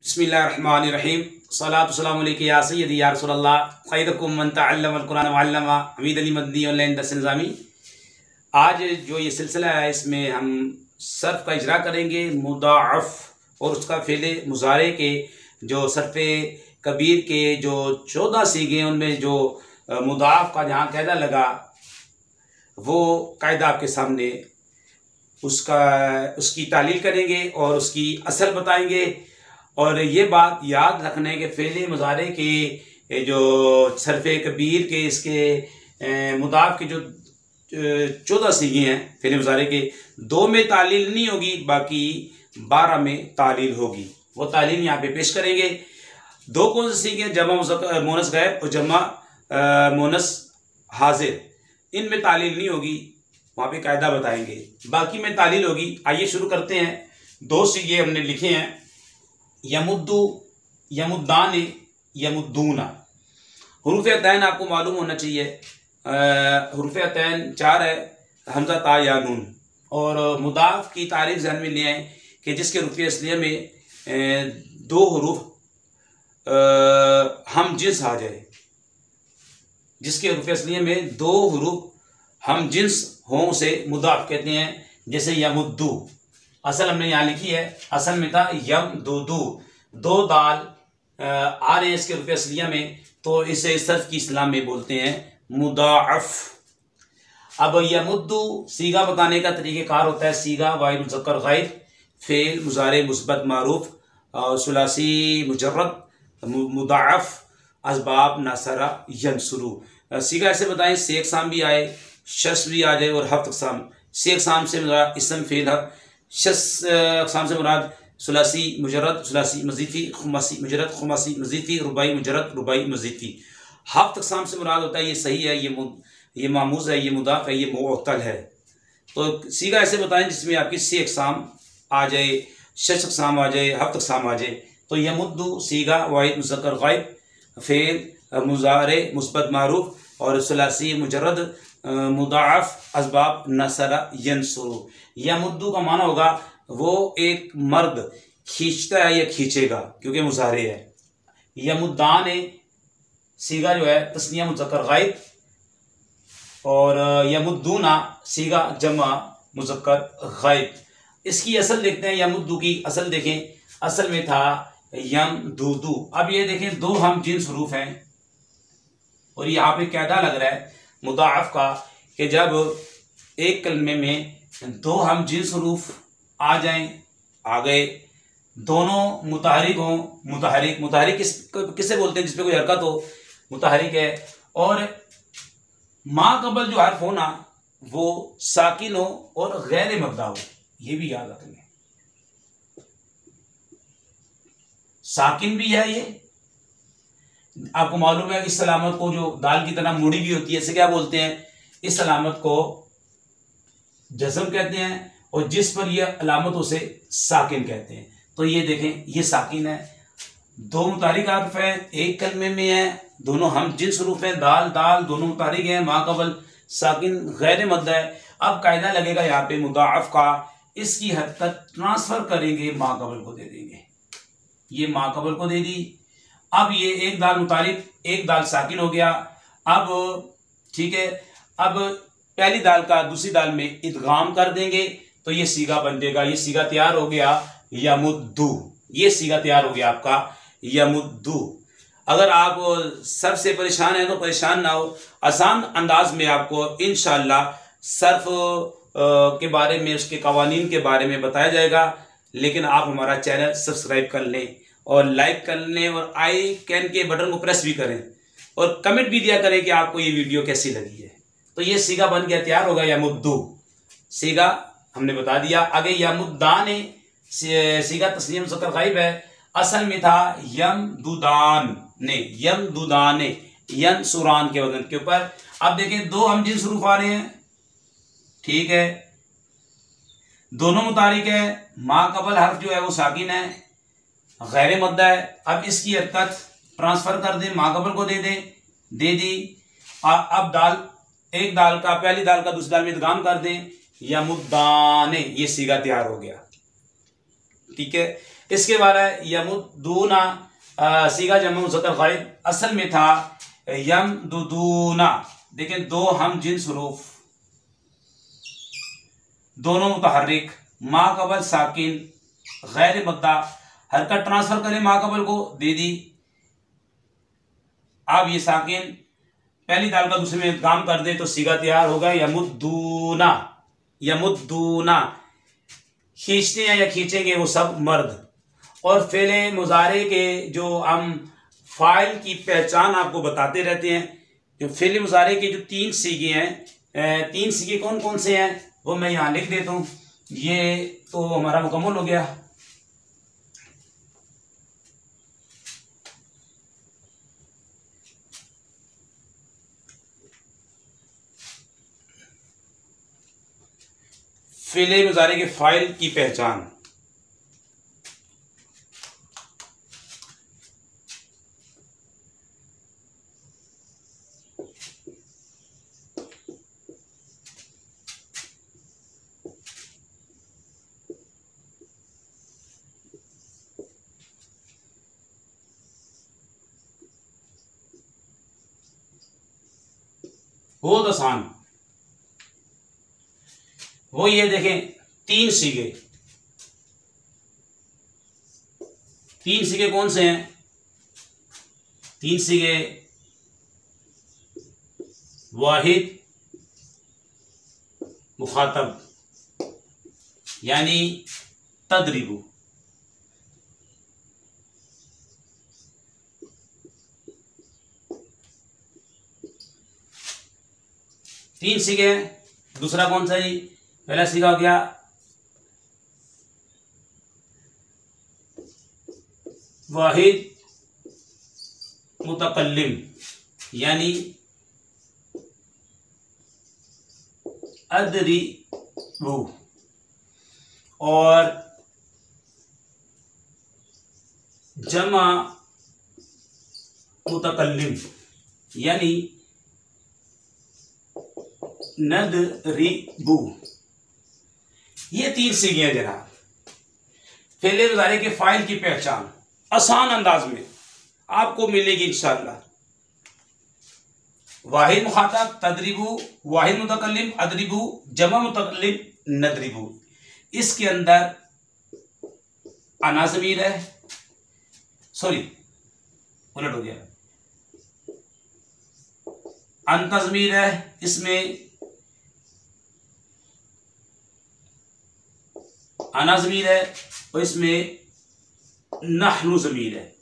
बिस्मिल्लाहिर्रहमानिर्रहीम सलातु सलामु अलैका या सय्यदी या रसूलल्लाह खैरुकुम मन तअल्लमल कुरान व अल्लमा हमीद अली मदनी ऑनलाइन दर्स निज़ामी। आज जो ये सिलसिला है इसमें हम सर्फ का इजरा करेंगे मुदाअफ़ और उसका फ़ेले मुज़ारे के जो सर्फ़े कबीर के जो 14 सीगे हैं उनमें जो मुदाअफ़ का जहाँ कायदा लगा वो कायदा आपके सामने उसकी तालील करेंगे और उसकी असर बताएंगे। और ये बात याद रखने के फ़ेले मुज़ारे के जो सर्फ़े कबीर के इसके मुदाफ़ के जो 14 सीगे हैं फ़ेले मुज़ारे के, 2 में तालील नहीं होगी, बाकी 12 में तालील होगी। वो तालील यहाँ पे पेश करेंगे। 2 कौन से सीगे हैं? जमा मोनस गैब और जमा मोनस हाजिर। इनमें तालील नहीं होगी, वहाँ पे कायदा बताएंगे, बाकी में तालील होगी। आइए शुरू करते हैं। 2 सीगे हमने लिखे हैं, यमुद्दु, यमुद्दान, यमुद्दूना। हुरूफ अतैन आपको मालूम होना चाहिए। हुरूफ अतैन 4 है, हमजा ता या नून। और मुदाफ़ की तारीफ ज़हन में ले आए कि जिसके रुफ़े असलिया में 2 हुरूफ हम जिन्स आ जाए, जिसके रुफ़े असलिया में 2 हुरूफ हम जिन्स हों उसे मुदाफ़ कहते हैं। जैसे यमुद्दु, असल हमने यहाँ लिखी है, असल में था यम दो 2 दाल आ रहे हैं इसके रुपये असलिया में, तो इसे सर्फ की इस्लाम में बोलते हैं मुदाअफ़। अब यमुद्दु सीगा बताने का तरीक़ेकार होता है। सीगा वाहिद मुज़क्कर ग़ाइब, फ़ेल मुज़ारे मुस्बत मारूफ, सुलासी मुजर्रद मुदाअफ़, असबाब नसरा यनसुरु। सीगा ऐसे बताएं, से अक़साम भी आए, शस भी आ जाए और हफ्त अक़साम। से अक़साम से मुराद इसम फ़ेल है, शस अक़साम से मुराद सुलासी मुजर्रद सुलासी मज़ीफ़ी, खुमासी मुजर्रद खुमासी मज़ीफ़ी, रुबाई मुजर्रद रुबाई मज़ीफ़ी। हफ्त अक़साम से मुराद होता है ये सही है, ये मामूज़ है, ये मुदाफ़ है, ये मुअत्तल है। तो सीगा ऐसे बताएं जिसमें आपकी से अक़साम आ जाए, शश अक़साम आ जाए, हफ्त अक़साम आ जाए। तो यमुद्दु सीगा वाहिद मुज़क्कर ग़ाइब, फ़ेल मुज़ारे मुस्बत मारूफ और सुलासी मुजर्रद मुदाअफ़, असबाब नसरा यनसुरु। यमुद्दु का माना होगा वो एक मर्द खींचता है या खींचेगा, क्योंकि मुज़ारे है। यमुद्दान सीगा जो है तस्निया मुज़क्कर ग़ाइब, और यमुद्दूना सीगा जमा मुज़क्कर ग़ाइब। इसकी असल देखते हैं, यमुद्दु की असल देखें, असल में था यम दूदू। अब ये देखें 2 हम जिन्स हरूफ हैं और यहाँ पे कायदा लग रहा है मुदाअफ़ का कि जब एक कलमे में 2 हम जिन्स हरूफ आ जाएं, आ गए, दोनों मुतहरिक हों, मुतहरिक किसे बोलते हैं? जिसपे कोई हरकत हो, मुतहरिक है। और माँ कबल जो हर्फ हो ना वो साकिन हो और गैर मब्दा हो, ये भी याद रखेंगे। साकिन भी है ये, आपको मालूम है। इस अलामत को जो दाल की तरह मुड़ी भी होती है, इसे क्या बोलते हैं? इस अलामत को जज़म कहते हैं, और जिस पर यह अलामत उसे साकिन कहते हैं। तो ये देखें, ये साकिन है। 2 मुतारिक हर्फ है, एक कलमे में है, दोनों हम जिन्स हरूफ हैं, दाल दाल दोनों मुतारिक हैं, मा कबल साकिन गैर मद्द है। अब कायदा लगेगा यहाँ पे मुदाअफ़ का, इसकी हरकत ट्रांसफर करेंगे, मा कबल को दे देंगे। ये मा कबल को दे दी। अब ये एक दाल मुतारिक, एक दाल साकिन हो गया। अब ठीक है, अब पहली दाल का दूसरी दाल में इदगाम कर देंगे, तो ये सीगा बन जाएगा। ये सीगा तैयार हो गया यमुद्दु, ये सीगा तैयार हो गया आपका यमुद्दु। अगर आप सर्फ से परेशान हैं तो परेशान ना हो, आसान अंदाज में आपको इंशाअल्लाह सर्फ के बारे में, उसके कवानीन के बारे में बताया जाएगा। लेकिन आप हमारा चैनल सब्सक्राइब कर लें और लाइक कर लें और आई कैन के बटन को प्रेस भी करें और कमेंट भी दिया करें कि आपको ये वीडियो कैसी लगी है। तो ये सीगा बन गया, तैयार होगा यमुद्दु। सीगा हमने बता दिया। आगे यमुद्दान सीगा तस्नीम मुज़क्कर ग़ाइब है, असल में था यमदुदान ने, यमदुदाने, यनसुरान के वजन के ऊपर। अब देखें 2 हम जिन्स हरूफ आ रहे हैं, ठीक है, दोनों मुतारिक है, मा कबल हर्फ जो है वो साकिन है, गैर मद्दा है। अब इसकी हरकत ट्रांसफर कर दें, मा कबल को दे दें, दे दी। अब दाल, एक दाल का पहली दाल का दूसरी दाल में इदगाम कर दें, यमुद्दाने, ये सीगा तैयार हो गया। ठीक है। इसके बाद है यमुद्दूना, सीगा जमा मुज़क्कर गायब, असल में था यमदुदूना। देखें दो हम जिन्स हरूफ, दोनों मुतहर्रिक, मा कबल साकिन गैर मद्दा, हरकत ट्रांसफर करें मा कबल को, दे दी। अब ये साकिन पहली दाल का दूसरे में इदगाम कर दे तो सीगा तैयार होगा यमुद्दूना। यमुद्दूना खींचते हैं या खींचेंगे वो सब मर्द। और फेले मुजारे के जो हम फाइल की पहचान आपको बताते रहते हैं, जो फेले मुजारे के जो 3 सीगे हैं, 3 सीगे कौन कौन से हैं वो मैं यहाँ लिख देता हूँ। ये तो हमारा मुकम्मल हो गया। फेले मुजारे के फाइल की पहचान, बहुत आसान। वो ये देखें 3 सीगे, 3 सीगे कौन से हैं? 3 सीगे वाहिद मुखातब यानी तदरीबु, तीन सीखे हैं। दूसरा कौन सा जी? पहला सीखा हो गया वाहिद मुतकल्लिम यानी अदरिबु, और जमा मुतकल्लिम यानी नदरिबु। ये 3 सीखे हैं जनाब। फेले मुजारे के फाइल की पहचान आसान अंदाज में आपको मिलेगी इंशाअल्लाह। वाहिद मुखातब तदरिबु, वाहिद मुतकल्लिम अदरिबु, जमा मुतकल्लिम नदरिबु। इसके अंदर अना ज़मीर है, सॉरी उलट हो गया, अंता ज़मीर है, इसमें अना ज़मीर है और इसमें नहनु ज़मीर है।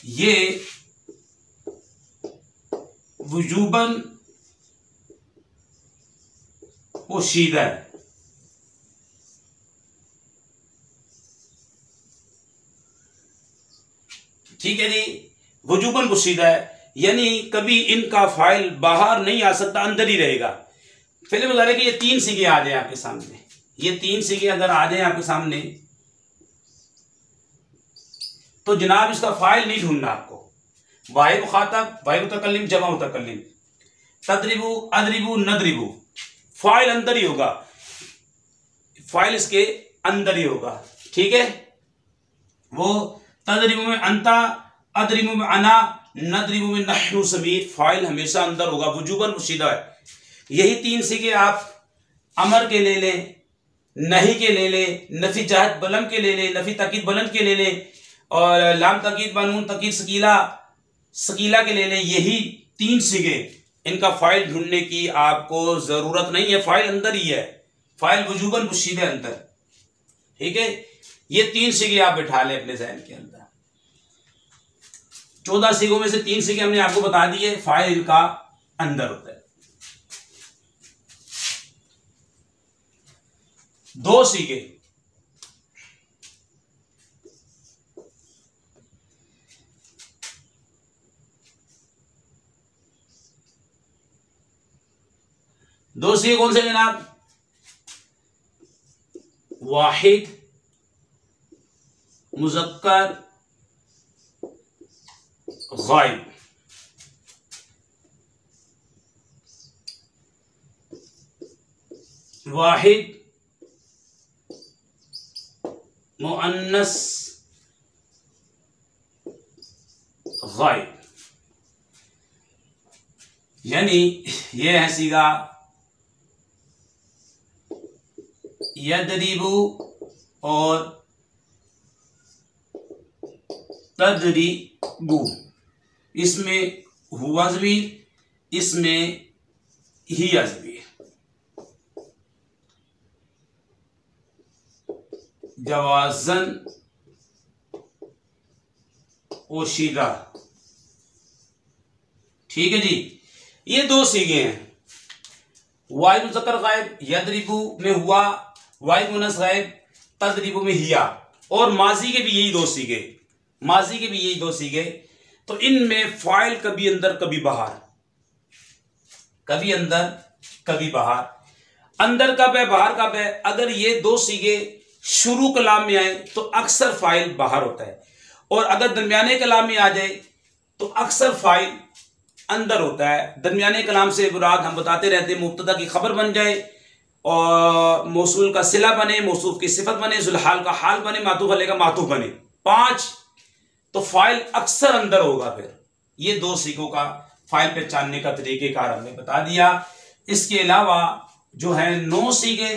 ये वुजूबन पोशीदा है। ठीक है जी, वुजूबन पोशीदा है यानी कभी इनका फाइल बाहर नहीं आ सकता, अंदर ही रहेगा। फिर मुजारे कि ये 3 सीगे आ जाए आपके सामने, ये 3 सीगे अगर आ जाए आपके सामने तो जनाब इसका फाइल नहीं ढूंढना आपको। वाहिद मुखातब, वाहिद मुतकल्लिम, जमा मुतकल्लिम, तदरिबु अदरिबु नदरिबु, फाइल अंदर ही होगा, फाइल इसके अंदर ही होगा। ठीक है, वो तदरिबु में अंता, अदरिबु में अना, नदरिबु में नहनु ज़मीर, फाइल हमेशा अंदर होगा, वुजूबन मुशीदा है। यही 3 सीगे आप अमर के ले ले, नहीं के ले ले, नफी जहत बलम के ले ले, नफी तकीद बुलंद के ले ले, और लाम तकीद बनून तकीद सकीला सकीला के ले ले। यही 3 सीगे, इनका फाइल ढूंढने की आपको जरूरत नहीं है, फाइल अंदर ही है, फाइल वजूबन मुशीदे अंदर। ठीक है, ये 3 सीगे आप बिठा लें अपने ज़हन के अंदर। 14 सीगों में से 3 सीगे हमने आपको बता दिए, फाइल का अंदर होता है। 2 सीगे, दो सीगे कौन से जनाब? वाहिद मुज़क्कर गायब, वाहिद मुअन्नस गायब, यानी ये है सीगा यदरिबु और तदरिबु, इसमें हुआ ज़मीर, इसमें हिया ज़मीर। जवाज़न ओशीदा, ठीक है जी। ये दो सीगे हैं। वाहिद मुज़क्कर गायब यदरिबु में हुआ, वाहिद मुअन्नस गायब तदरिबु में हिया, और माजी के भी यही दो सीगे, माजी के भी यही दो सीगे। तो इनमें फाइल कभी अंदर कभी बाहर, कभी अंदर कभी बाहर। अंदर कब है बाहर कब है? अगर ये दो सीगे शुरू कलाम में आए तो अक्सर फाइल बाहर होता है, और अगर दरमियाने कलाम में आ जाए तो अक्सर फाइल अंदर होता है। दरमियाने कलाम से मुराद हम बताते रहते हैं मुब्तदा की खबर बन जाए, और मौसूल का सिला बने, मौसूफ की सिफत बने, जुलहाल का हाल बने, मातूफ अलैह का मातूफ बने, 5 तो फाइल अक्सर अंदर होगा। फिर ये दो सीखों का फाइल पहचानने का तरीक़ेकार हमने बता दिया। इसके अलावा जो है 9 सीखे,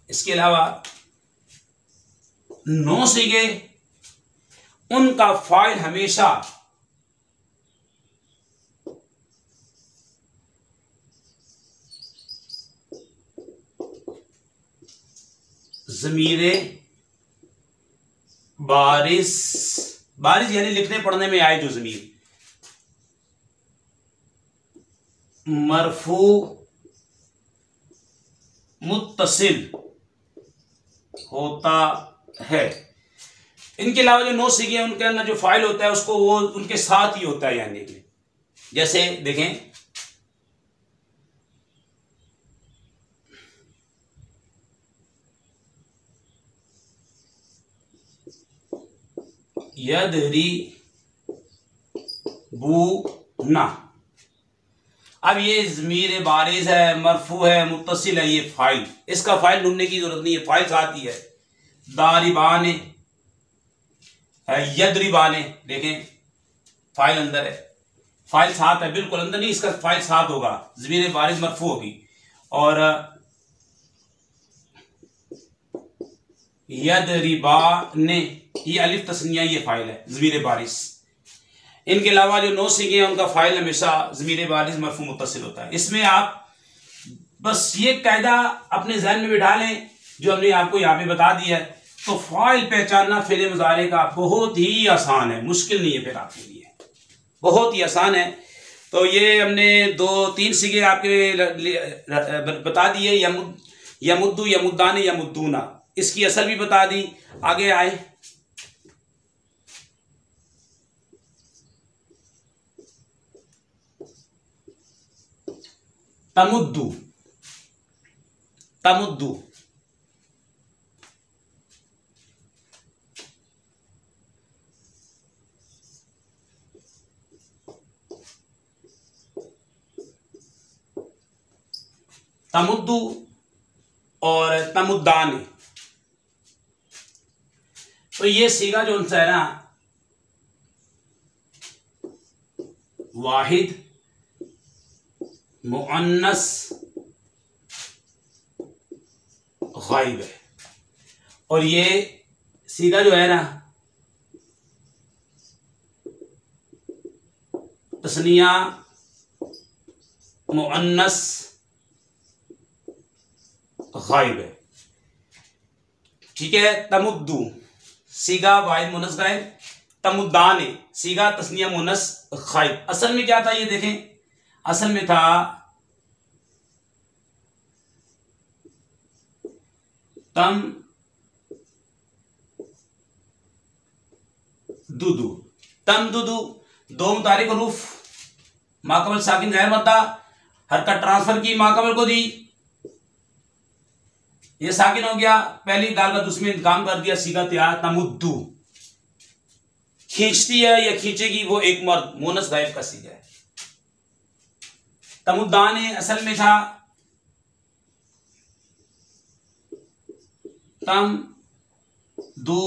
इसके अलावा 9 सीखे, उनका फाइल हमेशा ज़मीरे बारिस, बारिश यानी लिखने पढ़ने में आए जो ज़मीर, मरफू मुत्तसिल होता है। इनके अलावा जो 9 सीखे हैं उनके अंदर जो फाइल होता है उसको वो उनके साथ ही होता है, यानी जैसे देखें यदरी बू ना। अब ये ज़मीर बारिज़ है, मरफू है, मुत्तसिल है, ये फाइल, इसका फाइल ढूंढने की जरूरत नहीं है, फाइल साथ ही है। दारिबाने है, यदरिबाने, देखें फाइल अंदर है, फाइल साथ है, बिल्कुल अंदर नहीं, इसका फाइल साथ होगा, ज़मीर बारिज़ मरफू होगी। और यदरिबाने ये अलिफ तस्निया, ये फाइल है ज़मीर बारिज़। इनके अलावा जो 9 सीखे हैं उनका फाइल हमेशा ज़मीर बारिज़ मरफू मुत्तसिल होता है। इसमें आप बस ये कायदा अपने जहन में बिठा लें जो हमने आपको यहाँ पे बता दिया है, तो फाइल पहचानना फ़िल मुज़ारे का बहुत ही आसान है, मुश्किल नहीं है, फिर आपके लिए बहुत ही आसान है। तो ये हमने 2-3 सीखे आपके बता दिए, यमुद्दू, यमुद्दाने, यमुद्दूना, इसकी असल भी बता दी। आगे आए, तमुद्दू, तमुद्दू, तमुद्दू और तमुद्दाने। तो ये सीगा जो उनसे है ना, वाहिद मुअन्नस गायब है, और ये सीगा जो है ना तस्निया मुअन्नस गायब है, ठीक है। तमुद्दू सीगा वाहिद मुअन्नस गायब, तमुद्दाने सीगा तस्निया मुअन्नस गायब। असल में क्या था ये देखें, असल में था तम दुदू, तम दुदू, 2 मुतारिक हुरूफ, माकबल साकिन गैर मद्दा, हरकत ट्रांसफर की माकबल को दी, ये साकिन हो गया, पहली दाल का दूसरे में इंतकाम कर दिया, सीगा तैयार। तमुद्दू खींचती है या खींचेगी वो एक मर्द, मुअन्नस गायब का सीगा है। तमुद्दाने असल में था तम दू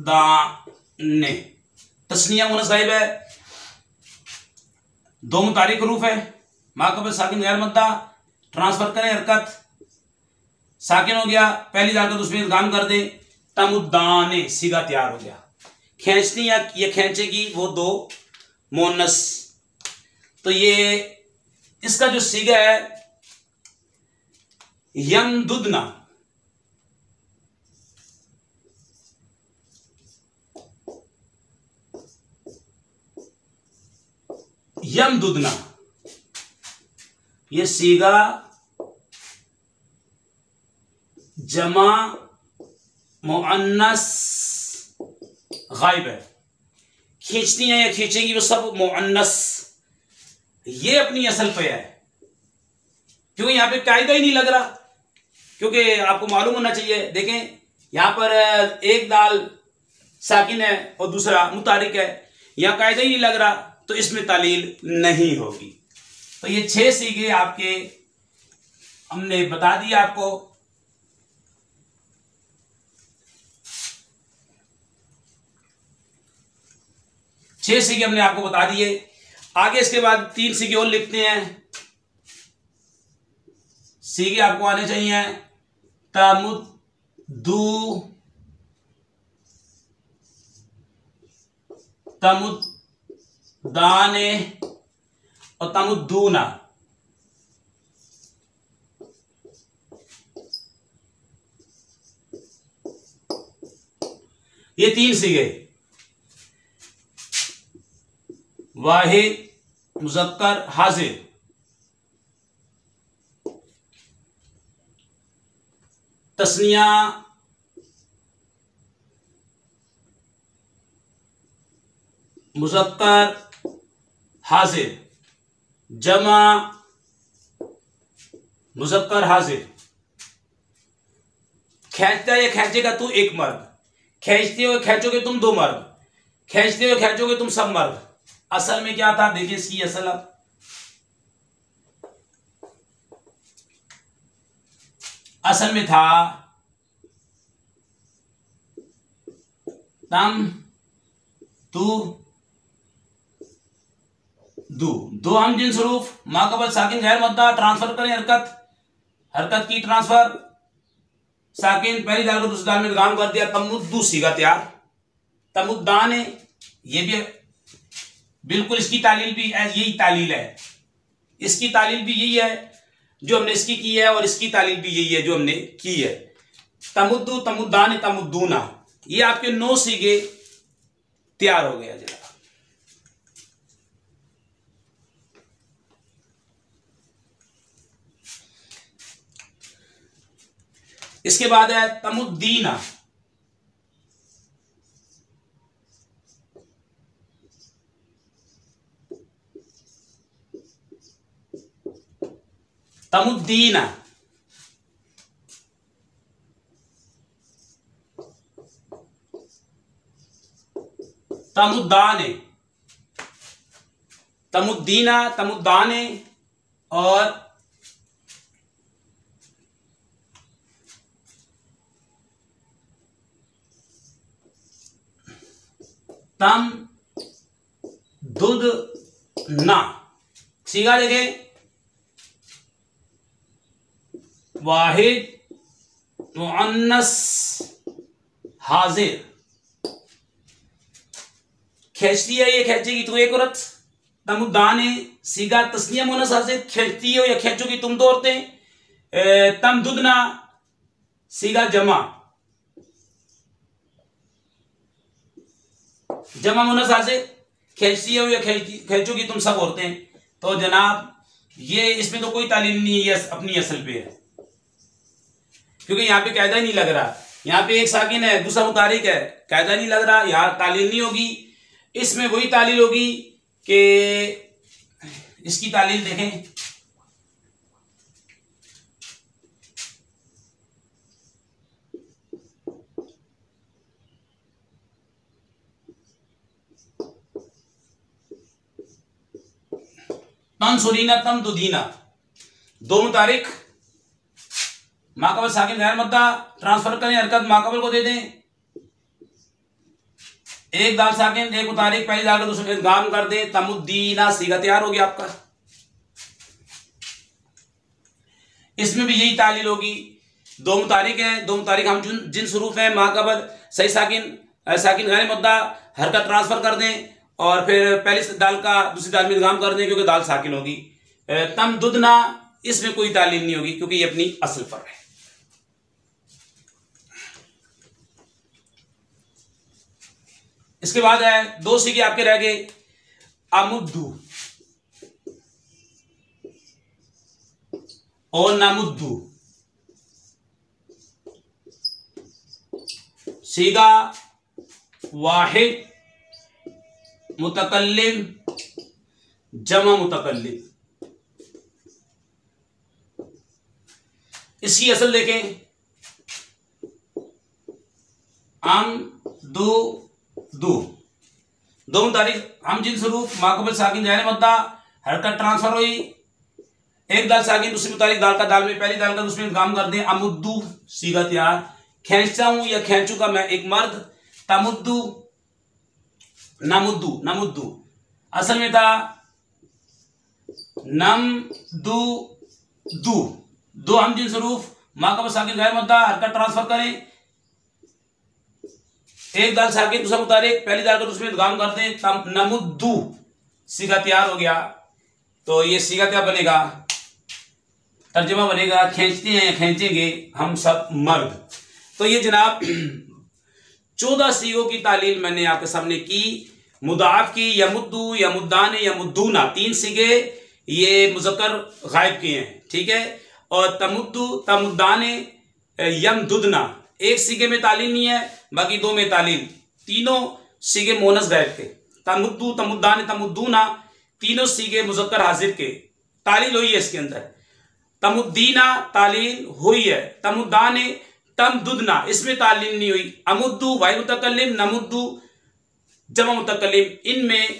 दाने, तस्निया मुनस गायब है, दो मुतारिक हरूफ है, मा कबल साकिन गैर मद्दा, ट्रांसफर करें हरकत, साकिन हो गया, पहली जाकर उसमें इदगाम कर दे, तमुद्दाने, सीगा तैयार हो गया। खींचनी या ये खींचेगी वो दो मोनस, तो ये इसका जो सीगा है यमदुदना, यमदुदना, ये सीगा जमा मुअन्नस गायब है। खींचनी है या खींचेंगी वो सब मुअन्नस, ये अपनी असल पे है, क्योंकि यहां पे कायदा ही नहीं लग रहा। क्योंकि आपको मालूम होना चाहिए, देखें यहां पर एक दाल साकिन है और दूसरा मुतारिक है, यहां कायदा ही नहीं लग रहा, तो इसमें तालील नहीं होगी। तो ये 6 सीगे आपके हमने बता दिया आपको। छह सीगे हमने आपको बता दिए। आगे इसके बाद 3 सीगे और लिखते हैं। सीगे आपको आने चाहिए तमुद्दू, तमुद्दाने और तमुद्दूना। ये 3 सीगे, वाहिद मुज़क्कर हाजिर, तस्निया मुज़क्कर हाजिर, जमा मुज़क्कर हाजिर। खींचता या खींचेगा तू एक मर्द, खींचते हुए खींचोगे तुम 2 मर्द, खींचते हुए खींचोगे तुम सब मर्द। असल में क्या था, देखिए इसकी असल, असल में था तम तू दू, दो हम जिन स्वरूप, माकबल साकिन गैर मद्दा, ट्रांसफर करें हरकत, हरकत की ट्रांसफर, साकिन पहली दाल को दूसरी दाल में इदगाम कर दिया, तमुद्दू सीगा तैयार। तमुद्दाने, ये भी बिल्कुल इसकी तालील भी यही तालील है, इसकी तालील भी यही है जो हमने इसकी की है, और इसकी तालील भी यही है जो हमने की है। तमुद्दू, तमुद्दाने, तमुद्दूना, ये आपके 9 सीगे तैयार हो गया जरा। इसके बाद है तमुद्दीना, तमुद्दीना, तमुद्दाने, तमुद्दीना, तमुद्दाने और तम दुद ना। सीगा देखें, वाहिद मुअन्नस हाजिर। खींचती है ये खींचेगी तू एक औरत, तमुद्दाने सीगा तस्निया मुअन्नस हाजिर, खींचती हो या खींचोगी तुम 2 औरतें। तम दुदना सीगा जमा, जमा मुअन्नस हाजिर, खींचती हो या खींचोगी तुम सब औरतें। तो जनाब ये इसमें तो कोई तालील नहीं है, अपनी असल पे है, क्योंकि यहाँ पे कायदा नहीं लग रहा। यहाँ पे एक साकिन है, दूसरा मुतारिक है, कायदा नहीं लग रहा, यहाँ तालील नहीं होगी। इसमें वही तालील होगी कि इसकी तालील देखें, तंसुरीना तमदुदीना, 2 मुतारिक माकबल साकिन गैर मुद्दा ट्रांसफर करें, हरकत माकबल को दे दें। एक दाल साकिन एक मुतारिक पहली दाल का दूसरे में इदगाम कर दें, तमुद्दीना सीगा तैयार हो गया आपका। इसमें भी यही तालील होगी। दो मुतारिक हैं, दो मुतारिक हम जिन हरूफ हैं माकबल सही साकिन साकिन गैर मुद्दा हरकत ट्रांसफर कर दें और फिर पहली दाल का दूसरी दाल में इदगाम कर दें क्योंकि दाल साकिन होगी। तमदुदना इसमें कोई तालील नहीं होगी क्योंकि ये अपनी असल पर है। इसके बाद है दो सीगे आपके रह गए, अमुद्दू और नामुद्दू। सीगा वाहिद मुतकल्लिम जमा मुतकल्लिम। इसकी असल देखें, अम दो दो दो मुतारिक हम जिन हरूफ माकबल साकिन ज़ाहिर मुद्दा हरकत ट्रांसफर हुई, एक दाल साकिन दूसरी मुतारिक दाल का दाल में पहली दाल का दूसरे में इदगाम कर दें। अमुद्दू सीगा तैयार। खींचता हूं या खींचूंगा मैं एक मर्द, तमुद्दू नमुद्दू नमुद्दू असल में था नम दू दू। दो हम जिन हरूफ माकबल साकिन ज़ाहिर मुद्दा हरकत ट्रांसफर करें, एक दाल साकिन दूसरा मुतारिक पहली दाल का दूसरे में इदगाम कर दें, नमुद्दू सीगा तैयार हो गया। तो ये सीगा क्या बनेगा, तर्जुमा बनेगा खींचते हैं खींचेंगे हम सब मर्द। तो ये जनाब 14 सीगों की तालील मैंने आपके सामने की। मुदाफ की यमुद्दू यमुद्दान यमुद्दूना 3 सीगे ये मुज़क्कर गायब के हैं, ठीक है। और तमुद्दू तमुद्दान यमदुदना एक सीगे में तालील नहीं है, बाकी 2 में तालील। तीनों सीगे मोनस गायब के, तमुद्दू तमुद्दान तमुद्दूना तीनों सीगे मुज़क्कर हाजिर के तालील हुई है इसके अंदर। तमुद्दीना तालील हुई है, तमुद्दान तमदुदना इसमें तालील नहीं हुई। अमुद्दू वाई मुतकल्लिम नमुद्दू जमा मुतकल्लिम इनमें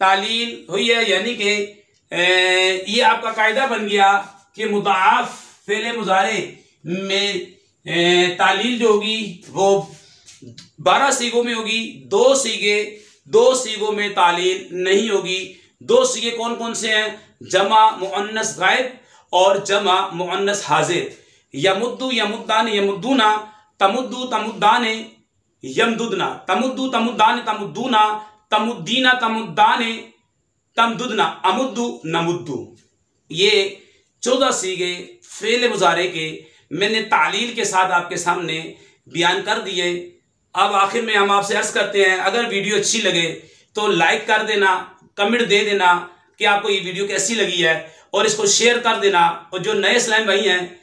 तालील हुई है। यानी कि ये आपका कायदा बन गया कि मुदाफ फेले मुजारे में तालील जो होगी वो 12 सीगों में होगी। 2 सीगों में तालील नहीं होगी। 2 सीगे कौन कौन से हैं, जमा मुअन्नस गायब और जमा मुअन्नस हाजिर। यमुद्दू यमुद्दान यमुद्दूना तमुद्दू तमुद्दान यमदुदना तमुद्दू तमुद्दान तमुद्दूना तमुद्दीना तमुद्दान तमदुदना अमुद्दू नमुद्दू। ये 14 सीगे फेल मुजारे के मैंने तालील के साथ आपके सामने बयान कर दिए। अब आखिर में हम आपसे अर्ज करते हैं, अगर वीडियो अच्छी लगे तो लाइक कर देना, कमेंट दे देना कि आपको ये वीडियो कैसी लगी है और इसको शेयर कर देना। और जो नए इस्लाम भाई हैं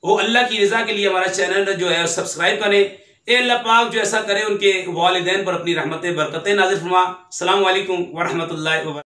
वो अल्लाह की रज़ा के लिए हमारा चैनल जो है सब्सक्राइब करें। ए अल्लाह पाक जो ऐसा करे उनके वालिदैन पर अपनी रहमतें बरकतें नाज़िल फरमा। अस्सलामु अलैकुम व रहमतुल्लाहि व बरकातहू।